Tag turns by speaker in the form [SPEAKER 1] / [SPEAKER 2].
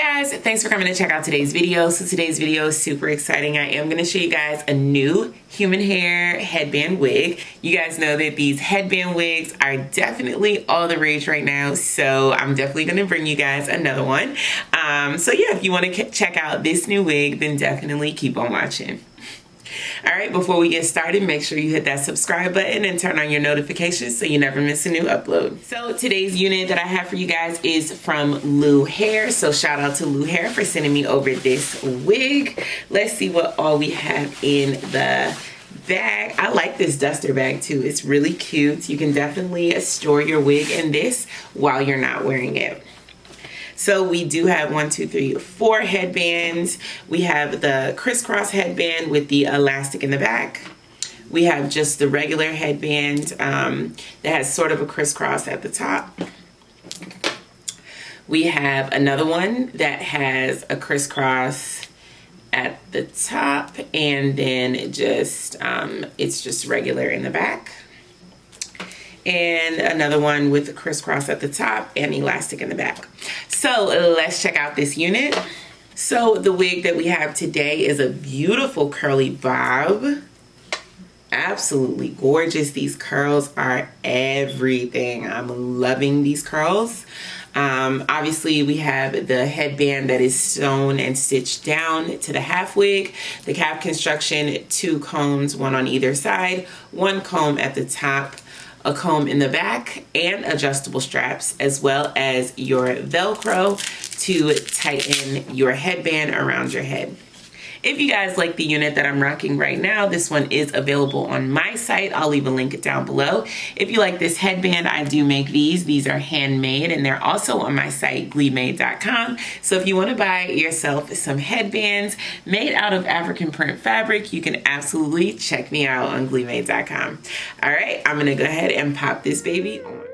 [SPEAKER 1] guys, thanks for coming to check out today's video. So today's video is super exciting. I am going to show you guys a new human hair headband wig. You guys know that these headband wigs are definitely all the rage right now, so I'm definitely going to bring you guys another one. So yeah, if you want to check out this new wig, then definitely keep on watching. All right, before we get started, make sure you hit that subscribe button and turn on your notifications so you never miss a new upload. So today's unit that I have for you guys is from Luhair. So shout out to Luhair for sending me over this wig. Let's see what all we have in the bag. I like this duster bag too. It's really cute. You can definitely store your wig in this while you're not wearing it. So we do have 4 headbands. We have the crisscross headband with the elastic in the back. We have just the regular headband that has sort of a crisscross at the top. We have another one that has a crisscross at the top, and then it's just regular in the back. And another one with a crisscross at the top and elastic in the back. So let's check out this unit. So the wig that we have today is a beautiful curly bob. Absolutely gorgeous. These curls are everything. I'm loving these curls. Obviously we have the headband that is sewn and stitched down to the half wig, the cap construction, 2 combs, 1 on either side, 1 comb at the top, a comb in the back, and adjustable straps, as well as your Velcro to tighten your headband around your head. If you guys like the unit that I'm rocking right now, this one is available on my site. I'll leave a link down below. If you like this headband, I do make these. These are handmade, and they're also on my site, GLEEmade.com. So if you want to buy yourself some headbands made out of African print fabric, you can absolutely check me out on GLEEmade.com. All right, I'm going to go ahead and pop this baby on.